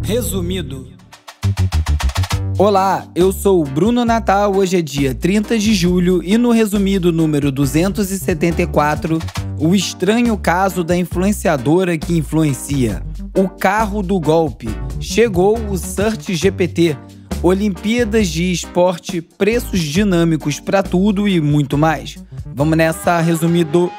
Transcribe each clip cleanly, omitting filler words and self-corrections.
Resumido. Olá, eu sou o Bruno Natal, hoje é dia 30 de julho e no resumido número 274, o estranho caso da influenciadora que influencia. O carro do golpe. Chegou o Search GPT. Olimpíadas de esporte, preços dinâmicos para tudo e muito mais. Vamos nessa, resumido.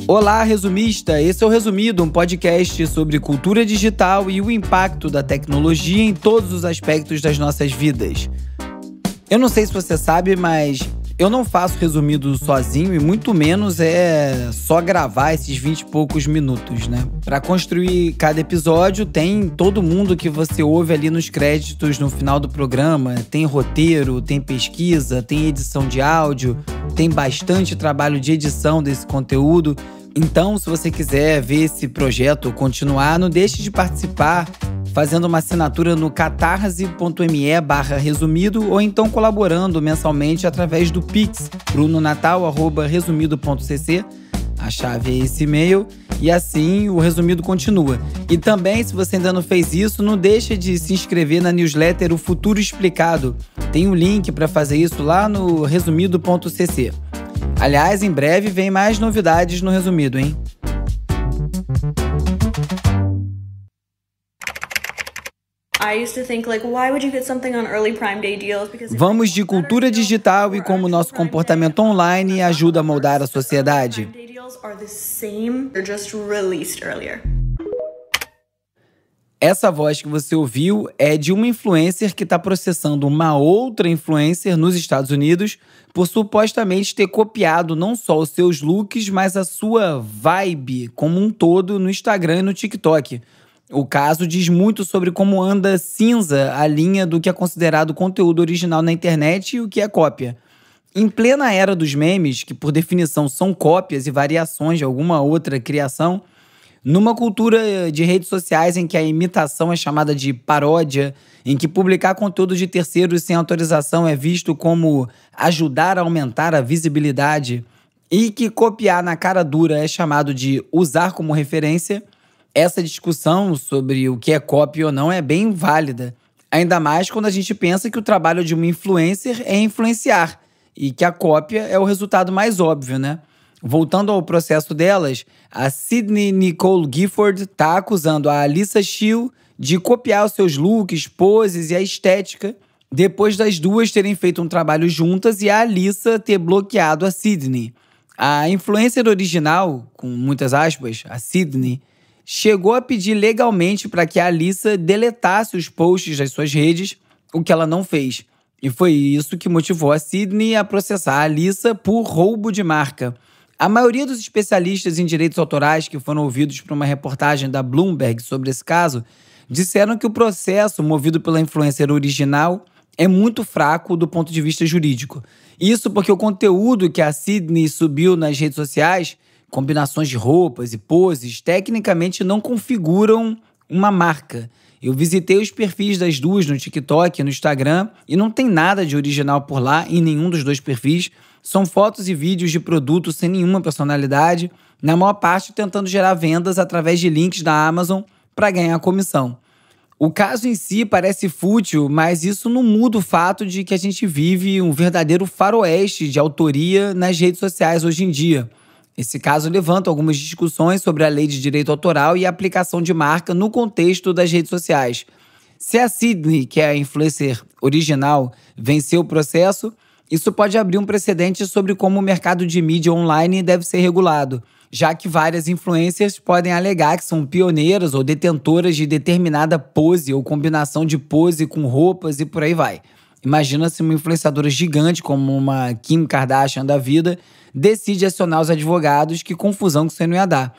Olá, resumista! Esse é o Resumido, um podcast sobre cultura digital e o impacto da tecnologia em todos os aspectos das nossas vidas. Eu não sei se você sabe, mas eu não faço resumido sozinho e muito menos é só gravar esses 20 e poucos minutos, né? Para construir cada episódio tem todo mundo que você ouve ali nos créditos no final do programa. Tem roteiro, tem pesquisa, tem edição de áudio, tem bastante trabalho de edição desse conteúdo. Então, se você quiser ver esse projeto continuar, não deixe de participar fazendo uma assinatura no catarse.me/resumido ou então colaborando mensalmente através do Pix, brunonatal@resumido.cc. A chave é esse e-mail e assim o Resumido continua. E também, se você ainda não fez isso, não deixe de se inscrever na newsletter O Futuro Explicado. Tem um link para fazer isso lá no resumido.cc. Aliás, em breve vem mais novidades no Resumido, hein? Vamos de cultura digital e como nosso comportamento online ajuda a moldar a sociedade. Essa voz que você ouviu é de uma influencer que está processando uma outra influencer nos Estados Unidos por supostamente ter copiado não só os seus looks, mas a sua vibe como um todo no Instagram e no TikTok. O caso diz muito sobre como anda cinza a linha do que é considerado conteúdo original na internet e o que é cópia. Em plena era dos memes, que por definição são cópias e variações de alguma outra criação, numa cultura de redes sociais em que a imitação é chamada de paródia, em que publicar conteúdo de terceiros sem autorização é visto como ajudar a aumentar a visibilidade e que copiar na cara dura é chamado de usar como referência, essa discussão sobre o que é cópia ou não é bem válida. Ainda mais quando a gente pensa que o trabalho de uma influencer é influenciar e que a cópia é o resultado mais óbvio, né? Voltando ao processo delas, a Sydney Nicole Gifford está acusando a Alissa Shield de copiar os seus looks, poses e a estética, depois das duas terem feito um trabalho juntas e a Alissa ter bloqueado a Sydney. A influencer original, com muitas aspas, a Sydney, chegou a pedir legalmente para que a Alissa deletasse os posts das suas redes, o que ela não fez. E foi isso que motivou a Sydney a processar a Alissa por roubo de marca. A maioria dos especialistas em direitos autorais que foram ouvidos por uma reportagem da Bloomberg sobre esse caso disseram que o processo movido pela influencer original é muito fraco do ponto de vista jurídico. Isso porque o conteúdo que a Sydney subiu nas redes sociais, combinações de roupas e poses, tecnicamente não configuram uma marca. Eu visitei os perfis das duas no TikTok e no Instagram e não tem nada de original por lá em nenhum dos dois perfis. São fotos e vídeos de produtos sem nenhuma personalidade, na maior parte tentando gerar vendas através de links da Amazon para ganhar comissão. O caso em si parece fútil, mas isso não muda o fato de que a gente vive um verdadeiro faroeste de autoria nas redes sociais hoje em dia. Esse caso levanta algumas discussões sobre a lei de direito autoral e a aplicação de marca no contexto das redes sociais. Se a Sydney, que é a influencer original, venceu o processo, isso pode abrir um precedente sobre como o mercado de mídia online deve ser regulado, já que várias influencers podem alegar que são pioneiras ou detentoras de determinada pose ou combinação de pose com roupas e por aí vai. Imagina se uma influenciadora gigante como uma Kim Kardashian da vida decide acionar os advogados, que confusão que isso não ia dar.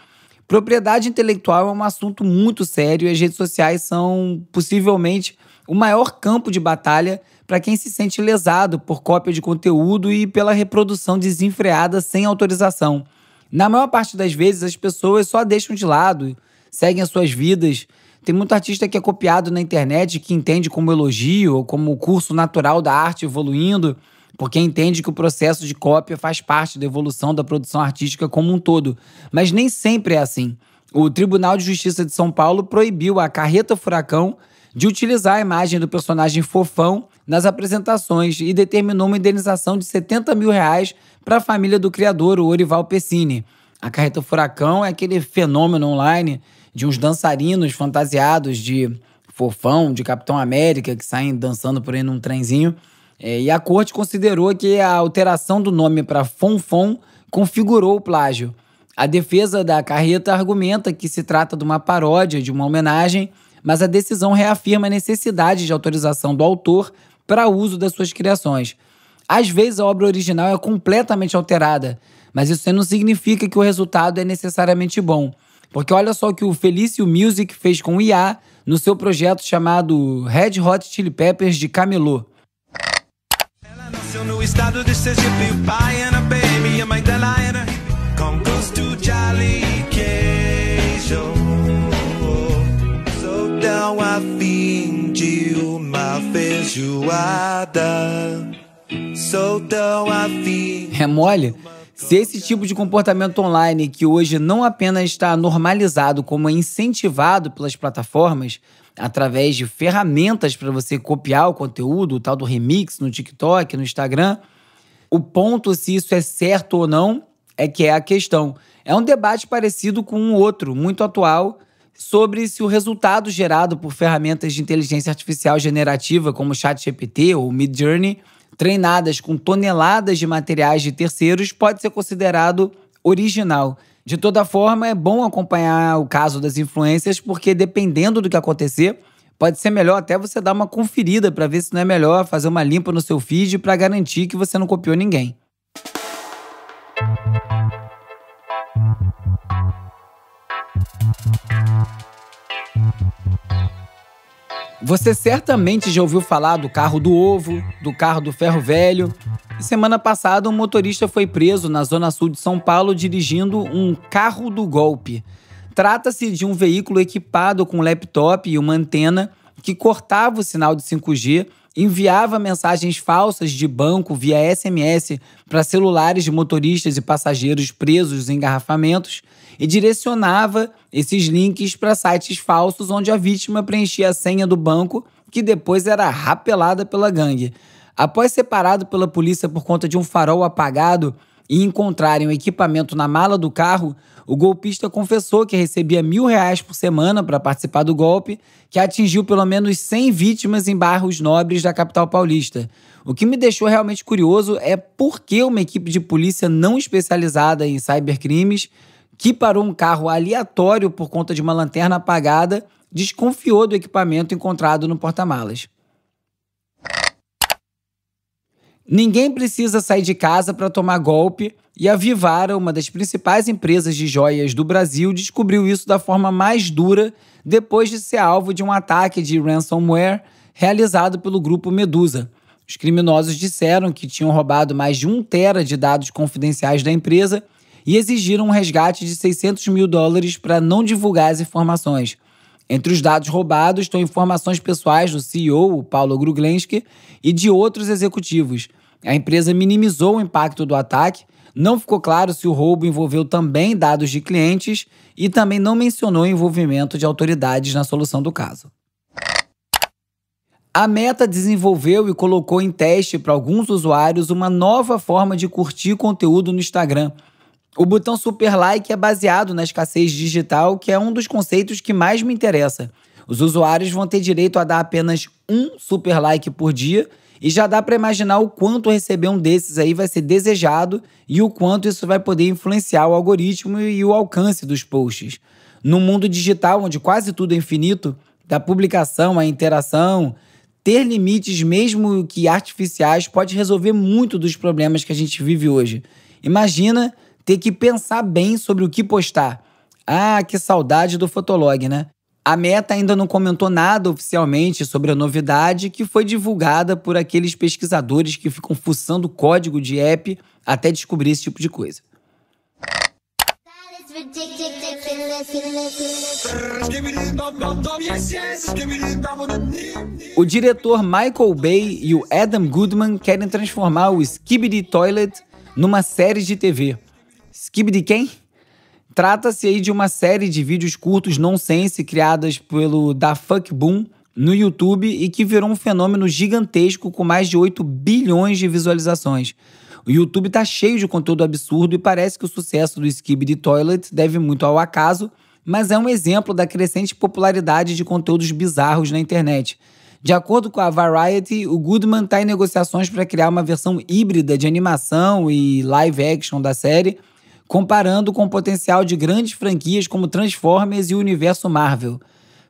Propriedade intelectual é um assunto muito sério e as redes sociais são possivelmente o maior campo de batalha para quem se sente lesado por cópia de conteúdo e pela reprodução desenfreada sem autorização. Na maior parte das vezes, as pessoas só deixam de lado, seguem as suas vidas. Tem muito artista que é copiado na internet, que entende como elogio ou como curso natural da arte evoluindo. porque entende que o processo de cópia faz parte da evolução da produção artística como um todo. Mas nem sempre é assim. O Tribunal de Justiça de São Paulo proibiu a Carreta Furacão de utilizar a imagem do personagem Fofão nas apresentações e determinou uma indenização de R$70 mil para a família do criador, o Orival Pessini. A Carreta Furacão é aquele fenômeno online de uns dançarinos fantasiados de Fofão, de Capitão América, que saem dançando por aí num trenzinho. E a corte considerou que a alteração do nome para Fonfon configurou o plágio. A defesa da Carreta argumenta que se trata de uma paródia, de uma homenagem, mas a decisão reafirma a necessidade de autorização do autor para uso das suas criações. Às vezes a obra original é completamente alterada, mas isso não significa que o resultado é necessariamente bom. Porque olha só o que o Felício Music fez com o IA no seu projeto chamado Red Hot Chili Peppers de Camelô. Ela nasceu no estado de Sergipe, o pai era baby, a mãe dela era hippie, com gosto de queijo. Sou tão afim de uma feijoada. Sou tão afim. É mole? Se esse tipo de comportamento online, que hoje não apenas está normalizado, como é incentivado pelas plataformas, através de ferramentas para você copiar o conteúdo, o tal do remix no TikTok, no Instagram, o ponto se isso é certo ou não é que é a questão. É um debate parecido com um outro, muito atual, sobre se o resultado gerado por ferramentas de inteligência artificial generativa, como o ChatGPT ou o Midjourney, treinadas com toneladas de materiais de terceiros, pode ser considerado original. De toda forma, é bom acompanhar o caso das influências, porque dependendo do que acontecer, pode ser melhor até você dar uma conferida para ver se não é melhor fazer uma limpa no seu feed para garantir que você não copiou ninguém. Você certamente já ouviu falar do carro do ovo, do carro do ferro velho. E semana passada, um motorista foi preso na zona sul de São Paulo dirigindo um carro do golpe. Trata-se de um veículo equipado com um laptop e uma antena que cortava o sinal de 5G, enviava mensagens falsas de banco via SMS para celulares de motoristas e passageiros presos em engarrafamentos e direcionava esses links para sites falsos onde a vítima preenchia a senha do banco, que depois era rapelada pela gangue. Após ser parado pela polícia por conta de um farol apagado e encontrarem o equipamento na mala do carro, o golpista confessou que recebia R$1.000 por semana para participar do golpe, que atingiu pelo menos 100 vítimas em bairros nobres da capital paulista. O que me deixou realmente curioso é por que uma equipe de polícia não especializada em cybercrimes, que parou um carro aleatório por conta de uma lanterna apagada, desconfiou do equipamento encontrado no porta-malas. Ninguém precisa sair de casa para tomar golpe, e a Vivara, uma das principais empresas de joias do Brasil, descobriu isso da forma mais dura depois de ser alvo de um ataque de ransomware realizado pelo grupo Medusa. Os criminosos disseram que tinham roubado mais de 1 tera de dados confidenciais da empresa e exigiram um resgate de $600 mil para não divulgar as informações. Entre os dados roubados estão informações pessoais do CEO, o Paulo Gruglenski, e de outros executivos. A empresa minimizou o impacto do ataque, não ficou claro se o roubo envolveu também dados de clientes e também não mencionou o envolvimento de autoridades na solução do caso. A Meta desenvolveu e colocou em teste para alguns usuários uma nova forma de curtir conteúdo no Instagram. O botão super like é baseado na escassez digital, que é um dos conceitos que mais me interessa. Os usuários vão ter direito a dar apenas um super like por dia e já dá para imaginar o quanto receber um desses aí vai ser desejado e o quanto isso vai poder influenciar o algoritmo e o alcance dos posts. No mundo digital, onde quase tudo é infinito, da publicação à interação, ter limites mesmo que artificiais pode resolver muito dos problemas que a gente vive hoje. Imagina ter que pensar bem sobre o que postar. Ah, que saudade do Fotolog, né? A Meta ainda não comentou nada oficialmente sobre a novidade que foi divulgada por aqueles pesquisadores que ficam fuçando código de app até descobrir esse tipo de coisa. O diretor Michael Bay e o Adam Goodman querem transformar o Skibidi Toilet numa série de TV. Skibidi quem? Trata-se aí de uma série de vídeos curtos nonsense criadas pelo Da Fuck Boom no YouTube e que virou um fenômeno gigantesco com mais de 8 bilhões de visualizações. O YouTube tá cheio de conteúdo absurdo e parece que o sucesso do Skibidi Toilet deve muito ao acaso, mas é um exemplo da crescente popularidade de conteúdos bizarros na internet. De acordo com a Variety, o Goodman está em negociações para criar uma versão híbrida de animação e live action da série, comparando com o potencial de grandes franquias como Transformers e o universo Marvel.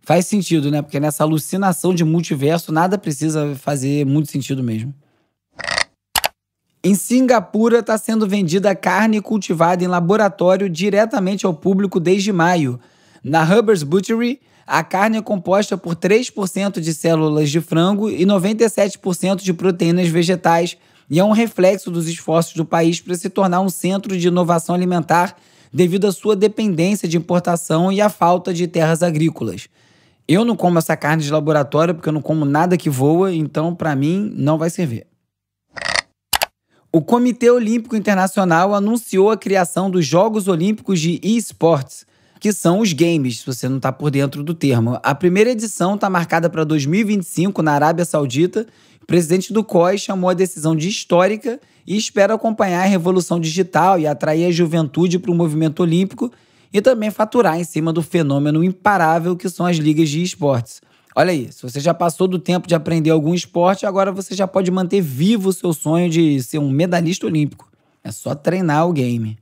Faz sentido, né? Porque nessa alucinação de multiverso, nada precisa fazer muito sentido mesmo. Em Singapura, está sendo vendida carne cultivada em laboratório diretamente ao público desde maio. Na Hubbard's Butchery, a carne é composta por 3% de células de frango e 97% de proteínas vegetais, e é um reflexo dos esforços do país para se tornar um centro de inovação alimentar devido à sua dependência de importação e à falta de terras agrícolas. Eu não como essa carne de laboratório porque eu não como nada que voa, então para mim não vai servir. O Comitê Olímpico Internacional anunciou a criação dos Jogos Olímpicos de eSports, que são os games, se você não está por dentro do termo. A primeira edição está marcada para 2025 na Arábia Saudita. O presidente do COI chamou a decisão de histórica e espera acompanhar a revolução digital e atrair a juventude para o movimento olímpico e também faturar em cima do fenômeno imparável que são as ligas de esportes. Olha aí, se você já passou do tempo de aprender algum esporte, agora você já pode manter vivo o seu sonho de ser um medalhista olímpico. É só treinar o game.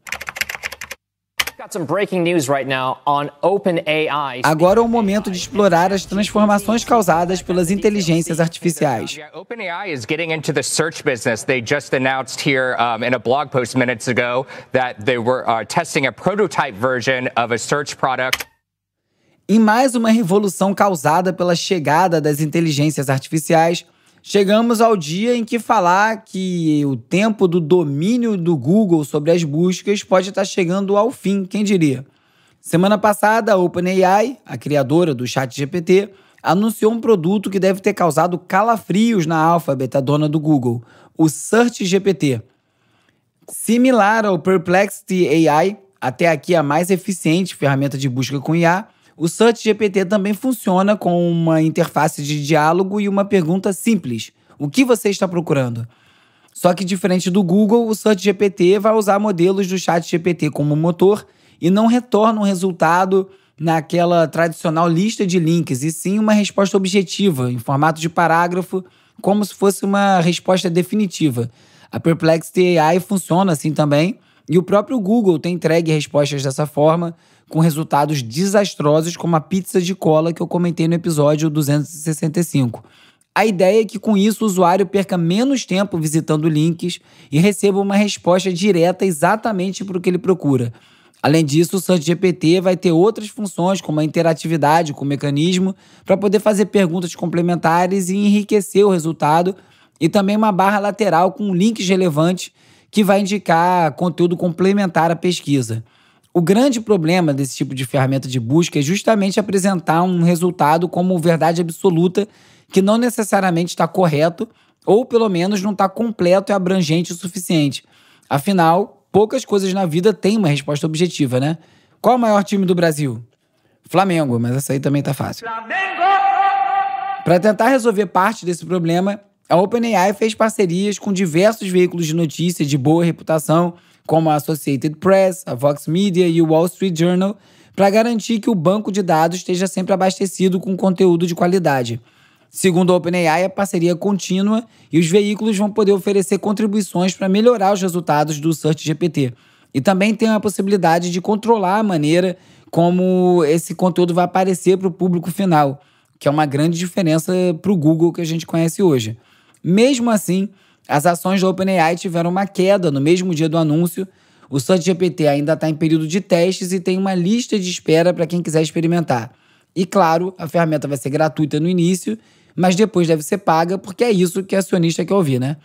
Agora é o momento de explorar as transformações causadas pelas inteligências artificiais. OpenAI is getting into the search business. They just announced here in a blog post minutes ago that they were testing a prototype version of a search product. Em mais uma revolução causada pela chegada das inteligências artificiais, chegamos ao dia em que falar que o tempo do domínio do Google sobre as buscas pode estar chegando ao fim, quem diria? Semana passada, a OpenAI, a criadora do ChatGPT, anunciou um produto que deve ter causado calafrios na Alphabet, a dona do Google, o SearchGPT. Similar ao Perplexity AI, até aqui a mais eficiente ferramenta de busca com IA, o SearchGPT também funciona com uma interface de diálogo e uma pergunta simples. O que você está procurando? Só que, diferente do Google, o SearchGPT vai usar modelos do ChatGPT como motor e não retorna um resultado naquela tradicional lista de links, e sim uma resposta objetiva, em formato de parágrafo, como se fosse uma resposta definitiva. A Perplexity AI funciona assim também, e o próprio Google tem entregue respostas dessa forma, com resultados desastrosos, como a pizza de cola que eu comentei no episódio 265. A ideia é que, com isso, o usuário perca menos tempo visitando links e receba uma resposta direta exatamente para o que ele procura. Além disso, o SearchGPT vai ter outras funções, como a interatividade com o mecanismo, para poder fazer perguntas complementares e enriquecer o resultado, e também uma barra lateral com links relevantes que vai indicar conteúdo complementar à pesquisa. O grande problema desse tipo de ferramenta de busca é justamente apresentar um resultado como verdade absoluta que não necessariamente está correto ou, pelo menos, não está completo e abrangente o suficiente. Afinal, poucas coisas na vida têm uma resposta objetiva, né? Qual é o maior time do Brasil? Flamengo, mas essa aí também tá fácil. Flamengo! Para tentar resolver parte desse problema, a OpenAI fez parcerias com diversos veículos de notícia de boa reputação, como a Associated Press, a Vox Media e o Wall Street Journal, para garantir que o banco de dados esteja sempre abastecido com conteúdo de qualidade. Segundo a OpenAI, a parceria é contínua e os veículos vão poder oferecer contribuições para melhorar os resultados do SearchGPT. E também tem a possibilidade de controlar a maneira como esse conteúdo vai aparecer para o público final, que é uma grande diferença para o Google que a gente conhece hoje. Mesmo assim, as ações da OpenAI tiveram uma queda no mesmo dia do anúncio. O SearchGPT ainda está em período de testes e tem uma lista de espera para quem quiser experimentar. E claro, a ferramenta vai ser gratuita no início, mas depois deve ser paga, porque é isso que a acionista quer ouvir, né?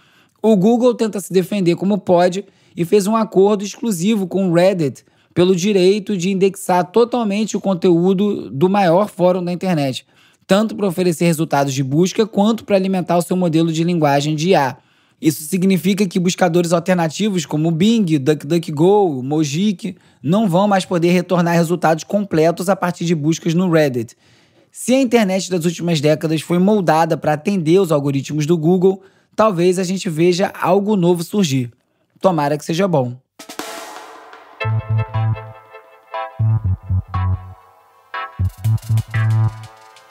O Google tenta se defender como pode e fez um acordo exclusivo com o Reddit pelo direito de indexar totalmente o conteúdo do maior fórum da internet, tanto para oferecer resultados de busca quanto para alimentar o seu modelo de linguagem de IA. Isso significa que buscadores alternativos como o Bing, DuckDuckGo, Mojik não vão mais poder retornar resultados completos a partir de buscas no Reddit. Se a internet das últimas décadas foi moldada para atender os algoritmos do Google, talvez a gente veja algo novo surgir. Tomara que seja bom.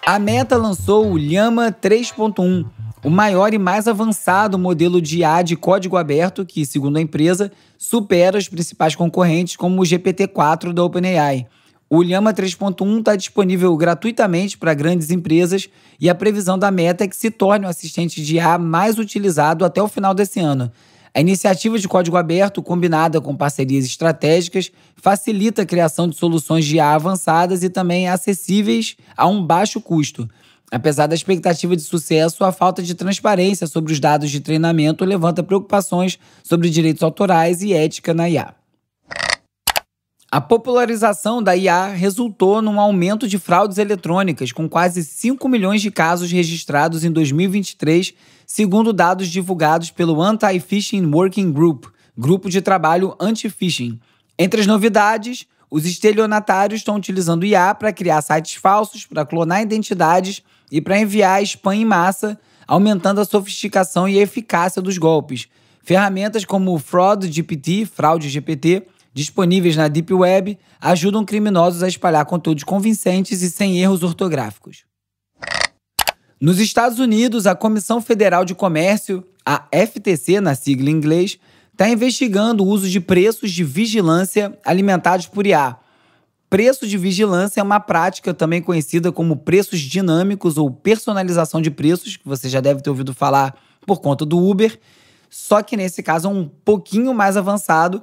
A Meta lançou o Llama 3.1, o maior e mais avançado modelo de IA de código aberto que, segundo a empresa, supera os principais concorrentes como o GPT-4 da OpenAI. O Llama 3.1 está disponível gratuitamente para grandes empresas e a previsão da Meta é que se torne o assistente de IA mais utilizado até o final desse ano. A iniciativa de código aberto, combinada com parcerias estratégicas, facilita a criação de soluções de IA avançadas e também acessíveis a um baixo custo. Apesar da expectativa de sucesso, a falta de transparência sobre os dados de treinamento levanta preocupações sobre direitos autorais e ética na IA. A popularização da IA resultou num aumento de fraudes eletrônicas, com quase 5 milhões de casos registrados em 2023, segundo dados divulgados pelo Anti-Phishing Working Group, grupo de trabalho anti-phishing. Entre as novidades, os estelionatários estão utilizando IA para criar sites falsos, para clonar identidades e para enviar spam em massa, aumentando a sofisticação e a eficácia dos golpes. Ferramentas como o FraudGPT, FraudeGPT, disponíveis na Deep Web, ajudam criminosos a espalhar conteúdos convincentes e sem erros ortográficos. Nos Estados Unidos, a Comissão Federal de Comércio, a FTC, na sigla em inglês, está investigando o uso de preços de vigilância alimentados por IA. Preço de vigilância é uma prática também conhecida como preços dinâmicos ou personalização de preços, que você já deve ter ouvido falar por conta do Uber, só que nesse caso é um pouquinho mais avançado,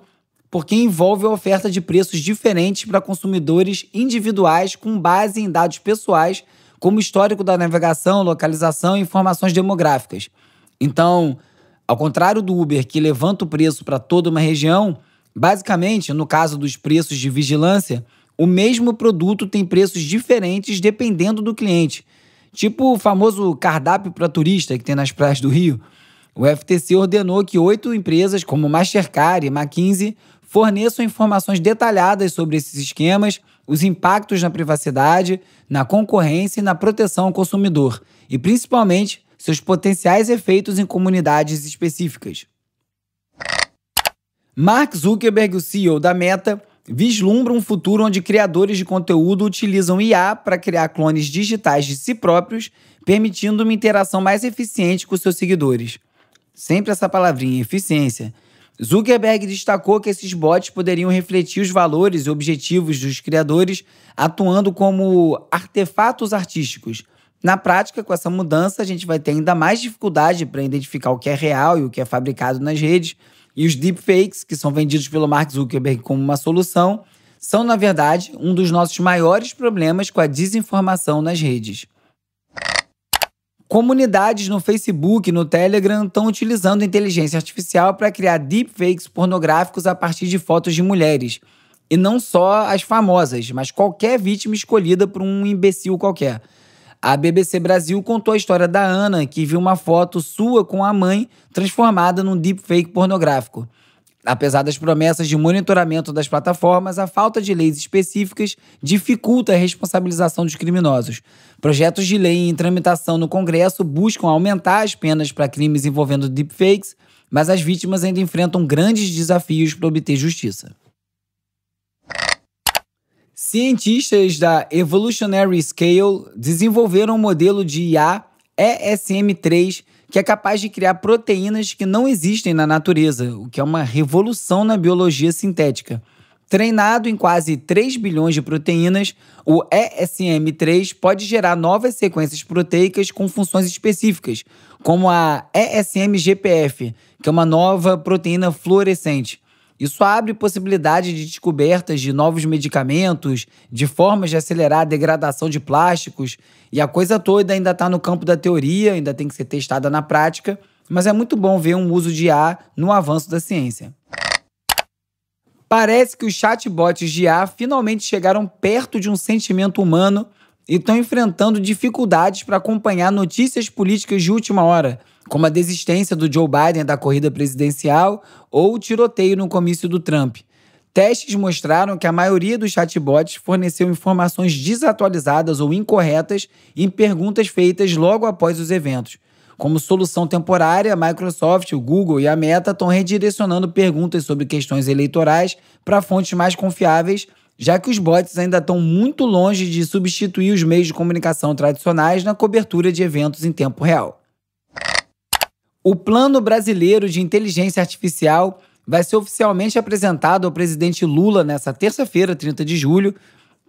porque envolve a oferta de preços diferentes para consumidores individuais com base em dados pessoais, como histórico da navegação, localização e informações demográficas. Então, ao contrário do Uber, que levanta o preço para toda uma região, basicamente, no caso dos preços de vigilância, o mesmo produto tem preços diferentes dependendo do cliente. Tipo o famoso cardápio para turista que tem nas praias do Rio. O FTC ordenou que 8 empresas, como Mastercard e McKinsey, forneçam informações detalhadas sobre esses esquemas, os impactos na privacidade, na concorrência e na proteção ao consumidor, e principalmente seus potenciais efeitos em comunidades específicas. Mark Zuckerberg, o CEO da Meta, vislumbra um futuro onde criadores de conteúdo utilizam IA para criar clones digitais de si próprios, permitindo uma interação mais eficiente com seus seguidores. Sempre essa palavrinha, eficiência. Zuckerberg destacou que esses bots poderiam refletir os valores e objetivos dos criadores, atuando como artefatos artísticos. Na prática, com essa mudança, a gente vai ter ainda mais dificuldade para identificar o que é real e o que é fabricado nas redes, e os deepfakes, que são vendidos pelo Mark Zuckerberg como uma solução, são, na verdade, um dos nossos maiores problemas com a desinformação nas redes. Comunidades no Facebook e no Telegram estão utilizando inteligência artificial para criar deepfakes pornográficos a partir de fotos de mulheres. E não só as famosas, mas qualquer vítima escolhida por um imbecil qualquer. A BBC Brasil contou a história da Ana, que viu uma foto sua com a mãe transformada num deepfake pornográfico. Apesar das promessas de monitoramento das plataformas, a falta de leis específicas dificulta a responsabilização dos criminosos. Projetos de lei em tramitação no Congresso buscam aumentar as penas para crimes envolvendo deepfakes, mas as vítimas ainda enfrentam grandes desafios para obter justiça. Cientistas da Evolutionary Scale desenvolveram um modelo de IA ESM3 que é capaz de criar proteínas que não existem na natureza, o que é uma revolução na biologia sintética. Treinado em quase 3 bilhões de proteínas, o ESM3 pode gerar novas sequências proteicas com funções específicas, como a ESM-GPF, que é uma nova proteína fluorescente. Isso abre possibilidade de descobertas de novos medicamentos, de formas de acelerar a degradação de plásticos, e a coisa toda ainda está no campo da teoria, ainda tem que ser testada na prática, mas é muito bom ver um uso de IA no avanço da ciência. Parece que os chatbots de IA finalmente chegaram perto de um sentimento humano e estão enfrentando dificuldades para acompanhar notícias políticas de última hora, como a desistência do Joe Biden da corrida presidencial ou o tiroteio no comício do Trump. Testes mostraram que a maioria dos chatbots forneceu informações desatualizadas ou incorretas em perguntas feitas logo após os eventos. Como solução temporária, a Microsoft, o Google e a Meta estão redirecionando perguntas sobre questões eleitorais para fontes mais confiáveis, já que os bots ainda estão muito longe de substituir os meios de comunicação tradicionais na cobertura de eventos em tempo real. O Plano Brasileiro de Inteligência Artificial vai ser oficialmente apresentado ao presidente Lula nesta terça-feira, 30 de julho,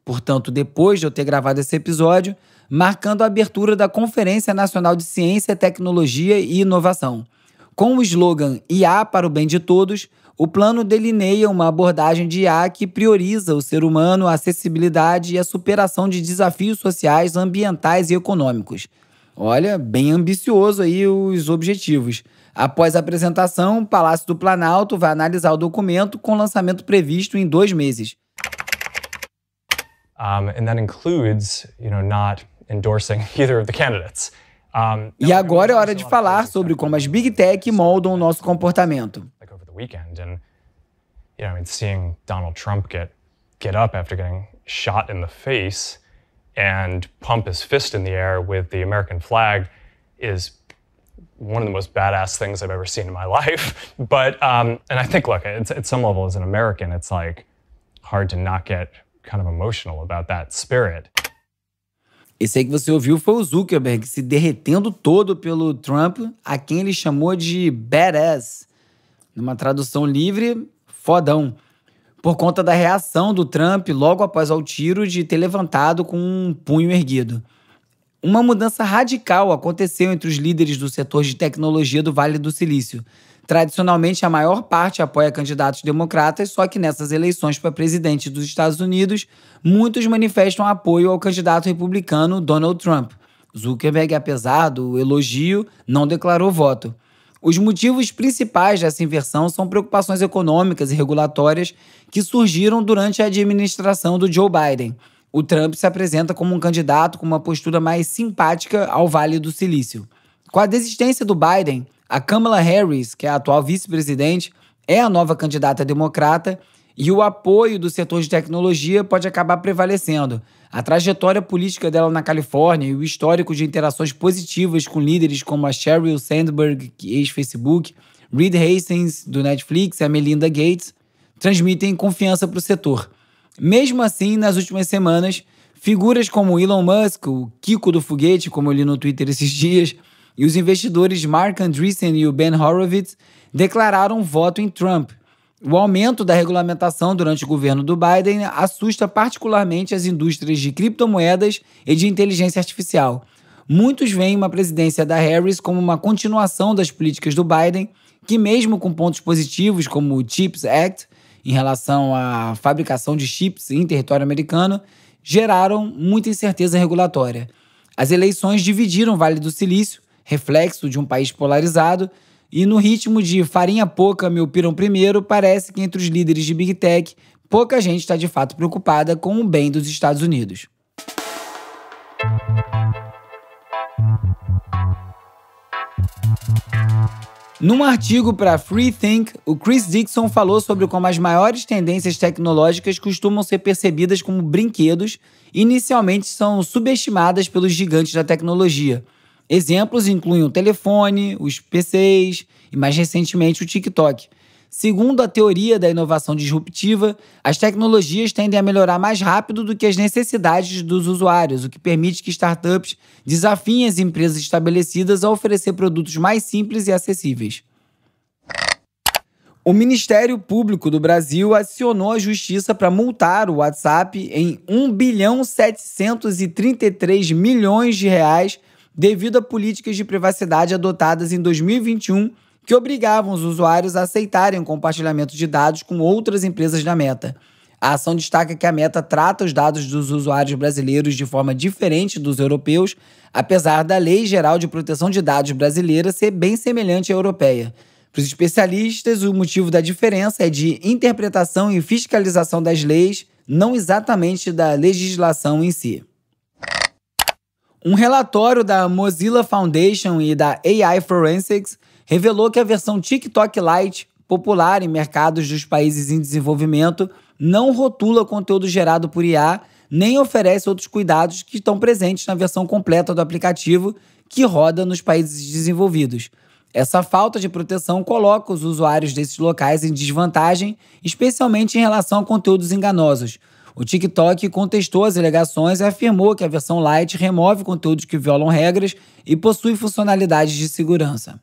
portanto, depois de eu ter gravado esse episódio, marcando a abertura da Conferência Nacional de Ciência, Tecnologia e Inovação. Com o slogan IA para o bem de todos, o plano delineia uma abordagem de IA que prioriza o ser humano, a acessibilidade e a superação de desafios sociais, ambientais e econômicos. Olha, bem ambicioso aí os objetivos. Após a apresentação, o Palácio do Planalto vai analisar o documento com lançamento previsto em 2 meses. And that includes, not endorsing either of the candidates. E agora é hora de falar sobre como as Big Tech moldam o nosso comportamento. Like over the weekend, and seeing Donald Trump get up after getting shot in the face and pump his fist in the air with the American flag is one of the most badass things I've ever seen in my life. But and I think, look, at some level, as an American, it's like hard to not get kind of emotional about that spirit. Esse aí que você ouviu foi o Zuckerberg se derretendo todo pelo Trump, a quem ele chamou de badass. Numa tradução livre, fodão. Por conta da reação do Trump logo após ao tiro de ter levantado com um punho erguido. Uma mudança radical aconteceu entre os líderes do setor de tecnologia do Vale do Silício. Tradicionalmente, a maior parte apoia candidatos democratas, só que nessas eleições para presidente dos Estados Unidos, muitos manifestam apoio ao candidato republicano Donald Trump. Zuckerberg, apesar do elogio, não declarou voto. Os motivos principais dessa inversão são preocupações econômicas e regulatórias que surgiram durante a administração do Joe Biden. O Trump se apresenta como um candidato com uma postura mais simpática ao Vale do Silício. Com a desistência do Biden, a Kamala Harris, que é a atual vice-presidente, é a nova candidata democrata e o apoio do setor de tecnologia pode acabar prevalecendo. A trajetória política dela na Califórnia e o histórico de interações positivas com líderes como a Sheryl Sandberg, ex-Facebook, Reed Hastings, do Netflix, e a Melinda Gates, transmitem confiança para o setor. Mesmo assim, nas últimas semanas, figuras como Elon Musk, o Kiko do foguete, como eu li no Twitter esses dias, e os investidores Mark Andreessen e o Ben Horowitz declararam voto em Trump. O aumento da regulamentação durante o governo do Biden assusta particularmente as indústrias de criptomoedas e de inteligência artificial. Muitos veem uma presidência da Harris como uma continuação das políticas do Biden, que mesmo com pontos positivos como o CHIPS Act, em relação à fabricação de chips em território americano, geraram muita incerteza regulatória. As eleições dividiram o Vale do Silício, reflexo de um país polarizado, e no ritmo de farinha pouca, meu pirão primeiro, parece que entre os líderes de Big Tech, pouca gente está de fato preocupada com o bem dos Estados Unidos. Num artigo para Free Think, o Chris Dixon falou sobre como as maiores tendências tecnológicas costumam ser percebidas como brinquedos e inicialmente são subestimadas pelos gigantes da tecnologia. Exemplos incluem o telefone, os PCs e, mais recentemente, o TikTok. Segundo a teoria da inovação disruptiva, as tecnologias tendem a melhorar mais rápido do que as necessidades dos usuários, o que permite que startups desafiem as empresas estabelecidas a oferecer produtos mais simples e acessíveis. O Ministério Público do Brasil acionou a Justiça para multar o WhatsApp em R$1,733 bilhão devido a políticas de privacidade adotadas em 2021 que obrigavam os usuários a aceitarem o compartilhamento de dados com outras empresas da Meta. A ação destaca que a Meta trata os dados dos usuários brasileiros de forma diferente dos europeus, apesar da Lei Geral de Proteção de Dados brasileira ser bem semelhante à europeia. Para os especialistas, o motivo da diferença é de interpretação e fiscalização das leis, não exatamente da legislação em si. Um relatório da Mozilla Foundation e da AI Forensics revelou que a versão TikTok Lite, popular em mercados dos países em desenvolvimento, não rotula conteúdo gerado por IA, nem oferece outros cuidados que estão presentes na versão completa do aplicativo que roda nos países desenvolvidos. Essa falta de proteção coloca os usuários desses locais em desvantagem, especialmente em relação a conteúdos enganosos. O TikTok contestou as alegações e afirmou que a versão Lite remove conteúdos que violam regras e possui funcionalidades de segurança.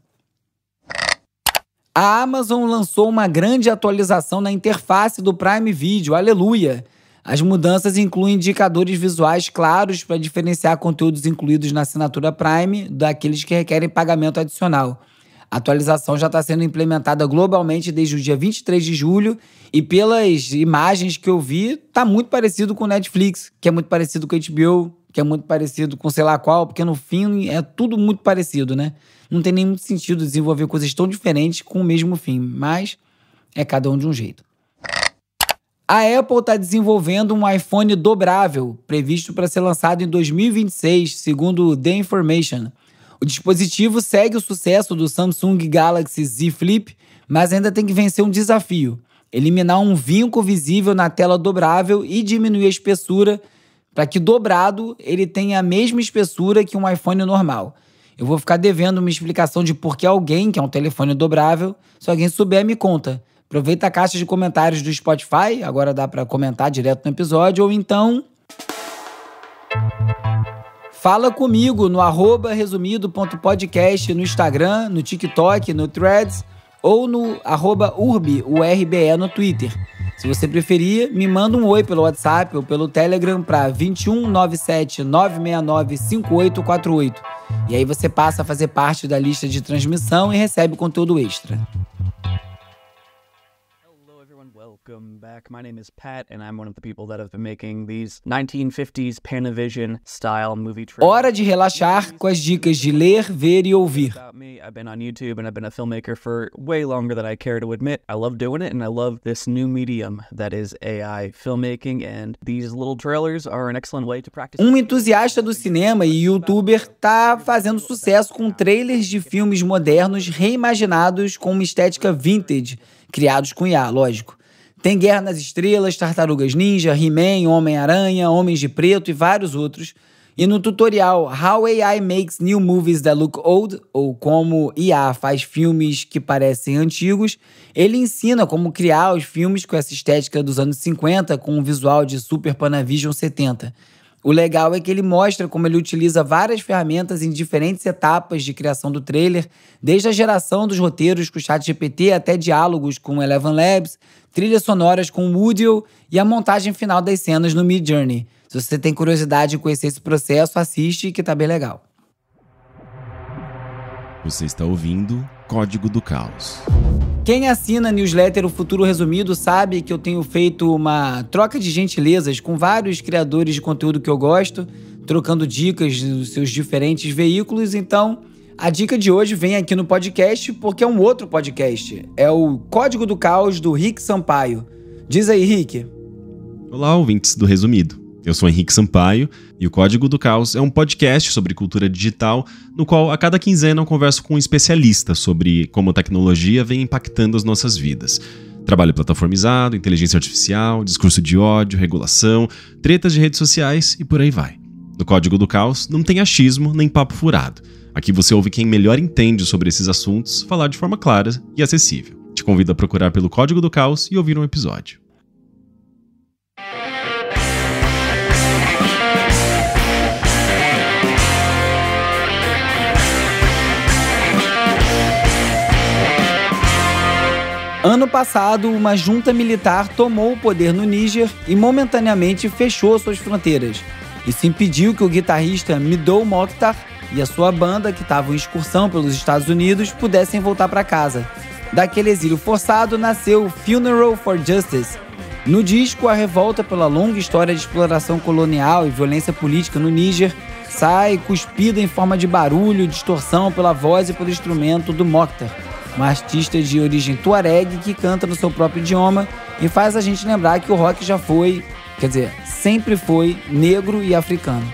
A Amazon lançou uma grande atualização na interface do Prime Video, aleluia! As mudanças incluem indicadores visuais claros para diferenciar conteúdos incluídos na assinatura Prime daqueles que requerem pagamento adicional. A atualização já está sendo implementada globalmente desde o dia 23 de julho e pelas imagens que eu vi, está muito parecido com o Netflix, que é muito parecido com o HBO, que é muito parecido com sei lá qual, porque no fim é tudo muito parecido, né? Não tem nem muito sentido desenvolver coisas tão diferentes com o mesmo fim, mas é cada um de um jeito. A Apple está desenvolvendo um iPhone dobrável, previsto para ser lançado em 2026, segundo The Information. O dispositivo segue o sucesso do Samsung Galaxy Z Flip, mas ainda tem que vencer um desafio: eliminar um vinco visível na tela dobrável e diminuir a espessura para que dobrado ele tenha a mesma espessura que um iPhone normal. Eu vou ficar devendo uma explicação de por que alguém quer um telefone dobrável. Se alguém souber, me conta. Aproveita a caixa de comentários do Spotify, agora dá para comentar direto no episódio, ou então fala comigo no @resumido.podcast no Instagram, no TikTok, no Threads ou no @urbe, URBE no Twitter. Se você preferir, me manda um oi pelo WhatsApp ou pelo Telegram para 21 97 969 5848. E aí você passa a fazer parte da lista de transmissão e recebe conteúdo extra. Welcome back. My name is Pat, and I'm one of the people that have been making these 1950s Panavision-style movie trailers. Hora de relaxar com as dicas de ler, ver e ouvir. I've been on YouTube, and I've been a filmmaker for way longer than I care to admit. I love doing it, and I love this new medium that is AI filmmaking, and these little trailers are an excellent way to practice. Um entusiasta do cinema e youtuber tá fazendo sucesso com trailers de filmes modernos reimaginados com uma estética vintage, criados com IA, lógico. Tem Guerra nas Estrelas, Tartarugas Ninja, He-Man, Homem-Aranha, Homens de Preto e vários outros. E no tutorial How AI Makes New Movies That Look Old, ou como IA faz filmes que parecem antigos, ele ensina como criar os filmes com essa estética dos anos 50 com um visual de Super Panavision 70. O legal é que ele mostra como ele utiliza várias ferramentas em diferentes etapas de criação do trailer, desde a geração dos roteiros com o ChatGPT até diálogos com o Eleven Labs, trilhas sonoras com o Moodle e a montagem final das cenas no Midjourney. Se você tem curiosidade de conhecer esse processo, assiste que tá bem legal. Você está ouvindo Código do Caos. Quem assina a newsletter O Futuro Resumido sabe que eu tenho feito uma troca de gentilezas com vários criadores de conteúdo que eu gosto, trocando dicas dos seus diferentes veículos. Então, a dica de hoje vem aqui no podcast porque é um outro podcast. É o Código do Caos, do Rick Sampaio. Diz aí, Rick. Olá, ouvintes do Resumido. Eu sou Henrique Sampaio e o Código do Caos é um podcast sobre cultura digital, no qual a cada quinzena eu converso com um especialista sobre como a tecnologia vem impactando as nossas vidas. Trabalho plataformizado, inteligência artificial, discurso de ódio, regulação, tretas de redes sociais e por aí vai. No Código do Caos não tem achismo nem papo furado. Aqui você ouve quem melhor entende sobre esses assuntos falar de forma clara e acessível. Te convido a procurar pelo Código do Caos e ouvir um episódio. Ano passado, uma junta militar tomou o poder no Níger e momentaneamente fechou suas fronteiras. Isso impediu que o guitarrista Midou Mokhtar e a sua banda, que estavam em excursão pelos Estados Unidos, pudessem voltar para casa. Daquele exílio forçado nasceu Funeral for Justice. No disco, a revolta pela longa história de exploração colonial e violência política no Níger sai cuspida em forma de barulho e distorção pela voz e pelo instrumento do Mokhtar. uma artista de origem tuareg que canta no seu próprio idioma e faz a gente lembrar que o rock já foi, sempre foi negro e africano.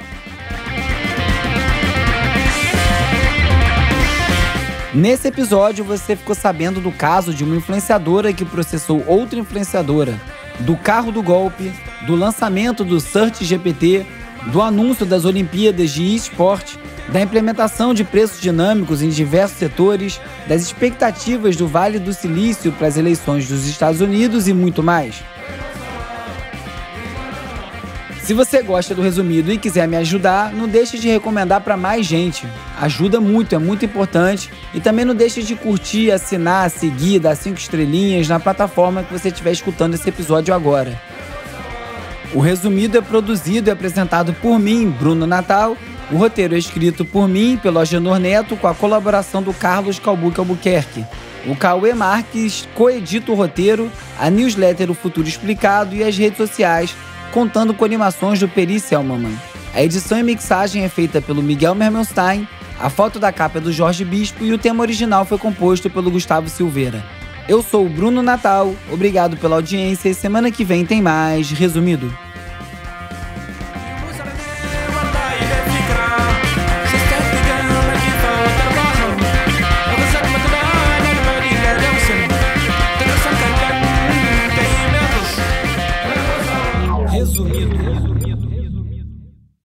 Nesse episódio, você ficou sabendo do caso de uma influenciadora que processou outra influenciadora, do carro do golpe, do lançamento do SearchGPT, do anúncio das Olimpíadas de eSport, da implementação de preços dinâmicos em diversos setores, das expectativas do Vale do Silício para as eleições dos Estados Unidos e muito mais. Se você gosta do Resumido e quiser me ajudar, não deixe de recomendar para mais gente. Ajuda muito, é muito importante. E também não deixe de curtir, assinar, seguir, dar 5 estrelinhas na plataforma que você estiver escutando esse episódio agora. O Resumido é produzido e apresentado por mim, Bruno Natal. O roteiro é escrito por mim, pelo Agenor Neto, com a colaboração do Carlos Calbuque Albuquerque. O Cauê Marques coedita o roteiro, a newsletter O Futuro Explicado e as redes sociais, contando com animações do Peri Selmanman. A edição e mixagem é feita pelo Miguel Mermelstein, a foto da capa é do Jorge Bispo e o tema original foi composto pelo Gustavo Silveira. Eu sou o Bruno Natal, obrigado pela audiência e semana que vem tem mais Resumido.